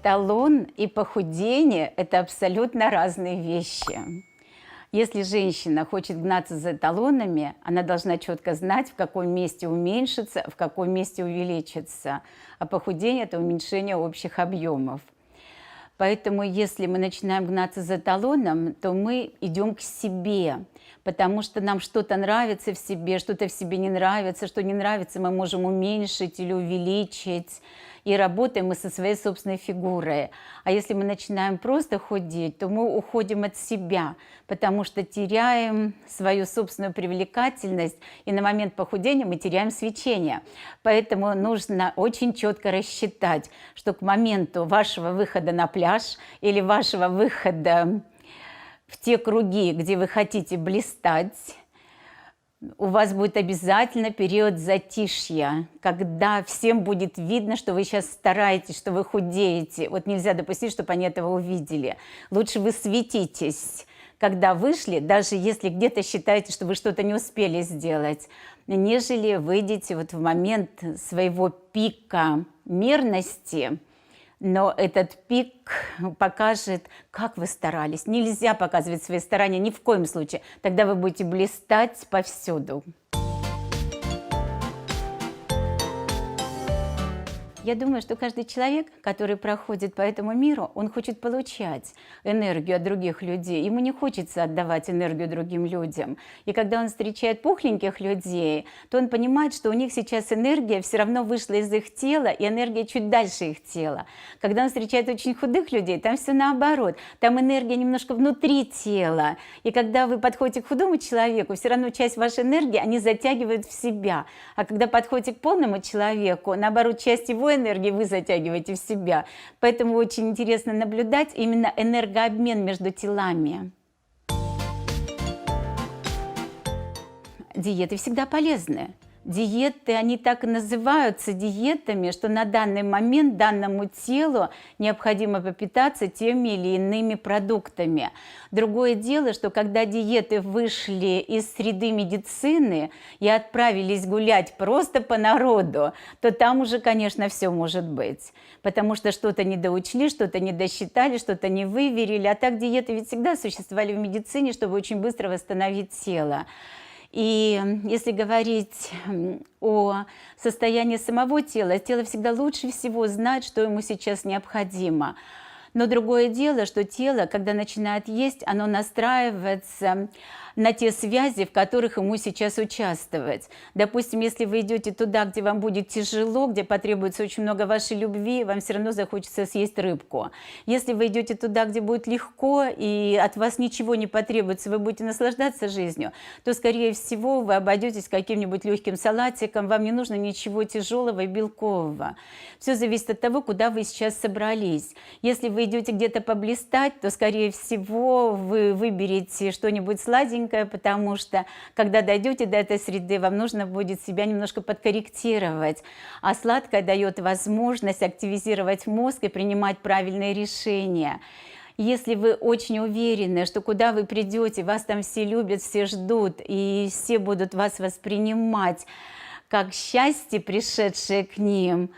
Эталон и похудение – это абсолютно разные вещи. Если женщина хочет гнаться за эталонами, она должна четко знать, в каком месте уменьшиться, в каком месте увеличиться. А похудение – это уменьшение общих объемов. Поэтому, если мы начинаем гнаться за эталоном, то мы идем к себе, потому что нам что-то нравится в себе, что-то в себе не нравится. Что не нравится, мы можем уменьшить или увеличить. И работаем мы со своей собственной фигурой. А если мы начинаем просто худеть, то мы уходим от себя, потому что теряем свою собственную привлекательность, и на момент похудения мы теряем свечение. Поэтому нужно очень четко рассчитать, что к моменту вашего выхода на пляж или вашего выхода в те круги, где вы хотите блистать, у вас будет обязательно период затишья, когда всем будет видно, что вы сейчас стараетесь, что вы худеете. Вот нельзя допустить, чтобы они этого увидели. Лучше вы светитесь, когда вышли, даже если где-то считаете, что вы что-то не успели сделать, нежели выйдете вот в момент своего пика мерности. Но этот пик покажет, как вы старались. Нельзя показывать свои старания ни в коем случае. Тогда вы будете блистать повсюду. Я думаю, что каждый человек, который проходит по этому миру, он хочет получать энергию от других людей. Ему не хочется отдавать энергию другим людям. И когда он встречает пухленьких людей, то он понимает, что у них сейчас энергия все равно вышла из их тела, и энергия чуть дальше их тела. Когда он встречает очень худых людей, там все наоборот. Там энергия немножко внутри тела. И когда вы подходите к худому человеку, все равно часть вашей энергии они затягивают в себя. А когда подходите к полному человеку, наоборот, часть его энергии вы затягиваете в себя. Поэтому очень интересно наблюдать именно энергообмен между телами. Диеты всегда полезны. Диеты, они так и называются диетами, что на данный момент данному телу необходимо попитаться теми или иными продуктами. Другое дело, что когда диеты вышли из среды медицины и отправились гулять просто по народу, то там уже, конечно, все может быть. Потому что что-то недоучли, что-то недосчитали, что-то не выверили. А так диеты ведь всегда существовали в медицине, чтобы очень быстро восстановить тело. И если говорить о состоянии самого тела, тело всегда лучше всего знает, что ему сейчас необходимо. Но другое дело, что тело, когда начинает есть, оно настраивается на те связи, в которых ему сейчас участвовать. Допустим, если вы идете туда, где вам будет тяжело, где потребуется очень много вашей любви, вам все равно захочется съесть рыбку. Если вы идете туда, где будет легко и от вас ничего не потребуется, вы будете наслаждаться жизнью, то, скорее всего, вы обойдетесь каким-нибудь легким салатиком, вам не нужно ничего тяжелого и белкового. Все зависит от того, куда вы сейчас собрались. Если вы идете где-то поблистать, то, скорее всего, вы выберете что-нибудь сладенькое, потому что, когда дойдете до этой среды, вам нужно будет себя немножко подкорректировать. А сладкое дает возможность активизировать мозг и принимать правильные решения. Если вы очень уверены, что куда вы придете, вас там все любят, все ждут, и все будут вас воспринимать как счастье, пришедшее к ним,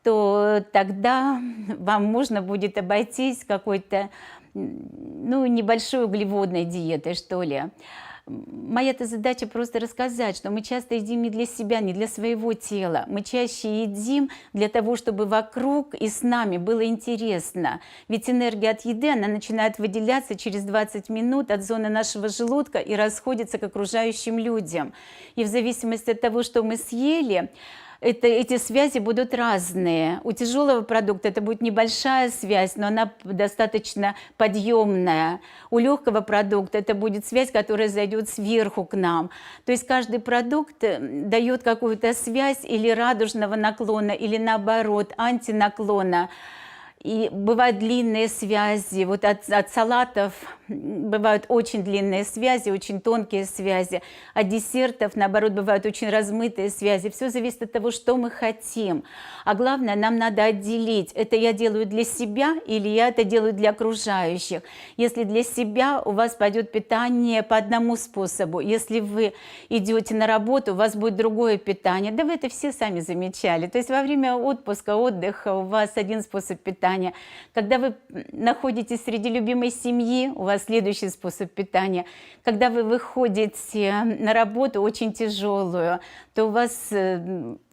то тогда вам можно будет обойтись какой-то небольшой углеводной диетой, что ли. Моя-то задача просто рассказать, что мы часто едим не для себя, не для своего тела. Мы чаще едим для того, чтобы вокруг и с нами было интересно. Ведь энергия от еды, она начинает выделяться через 20 минут от зоны нашего желудка и расходится к окружающим людям. И в зависимости от того, что мы съели, эти связи будут разные. У тяжелого продукта это будет небольшая связь, но она достаточно подъемная. У легкого продукта это будет связь, которая зайдет сверху к нам. То есть каждый продукт дает какую-то связь или радужного наклона, или наоборот, антинаклона. И бывают длинные связи, вот от салатов бывают очень длинные связи, очень тонкие связи, от десертов, наоборот, бывают очень размытые связи. Все зависит от того, что мы хотим. А главное, нам надо отделить, это я делаю для себя или я это делаю для окружающих. Если для себя, у вас пойдет питание по одному способу. Если вы идете на работу, у вас будет другое питание. Да вы это все сами замечали. То есть во время отпуска, отдыха у вас один способ питания, питания. Когда вы находитесь среди любимой семьи, у вас следующий способ питания. Когда вы выходите на работу очень тяжелую, то у вас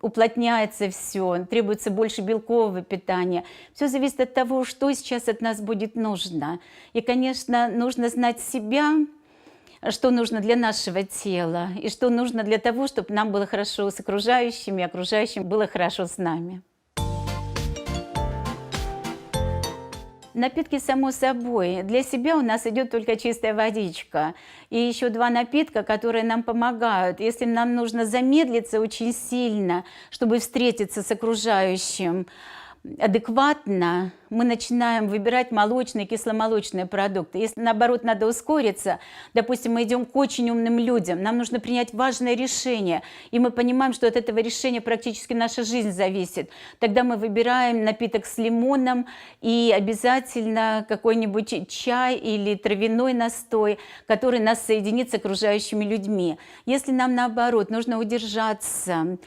уплотняется все, требуется больше белкового питания. Все зависит от того, что сейчас от нас будет нужно. И, конечно, нужно знать себя, что нужно для нашего тела, и что нужно для того, чтобы нам было хорошо с окружающими, и окружающим было хорошо с нами. Напитки, само собой. Для себя у нас идет только чистая водичка. И еще 2 напитка, которые нам помогают. Если нам нужно замедлиться очень сильно, чтобы встретиться с окружающим адекватно, мы начинаем выбирать молочные, кисломолочные продукты. Если, наоборот, надо ускориться, допустим, мы идем к очень умным людям, нам нужно принять важное решение, и мы понимаем, что от этого решения практически наша жизнь зависит, тогда мы выбираем напиток с лимоном и обязательно какой-нибудь чай или травяной настой, который нас соединит с окружающими людьми. Если нам, наоборот, нужно удержаться,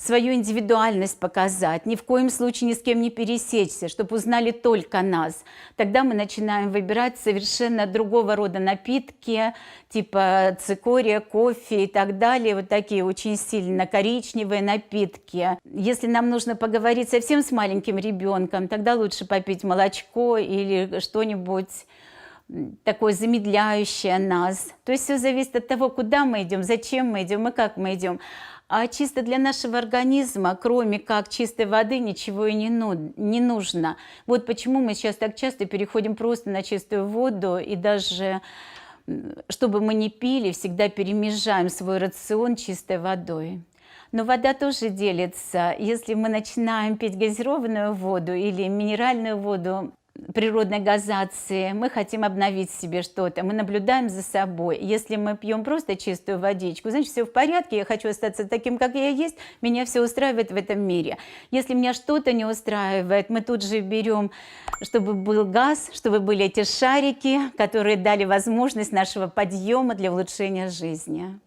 свою индивидуальность показать, ни в коем случае ни с кем не пересечься, чтобы узнали только нас. Тогда мы начинаем выбирать совершенно другого рода напитки, типа цикория, кофе и так далее, вот такие очень сильно коричневые напитки. Если нам нужно поговорить совсем с маленьким ребенком, тогда лучше попить молочко или что-нибудь такое замедляющее нас. То есть все зависит от того, куда мы идем, зачем мы идем и как мы идем. А чисто для нашего организма, кроме как чистой воды, ничего и не нужно. Вот почему мы сейчас так часто переходим просто на чистую воду, и даже, чтобы мы не пили, всегда перемежаем свой рацион чистой водой. Но вода тоже делится. Если мы начинаем пить газированную воду или минеральную воду, природной газации, мы хотим обновить в себе что-то, мы наблюдаем за собой. Если мы пьем просто чистую водичку, значит, все в порядке, я хочу остаться таким, как я есть, меня все устраивает в этом мире. Если меня что-то не устраивает, мы тут же берем, чтобы был газ, чтобы были эти шарики, которые дали возможность нашего подъема для улучшения жизни.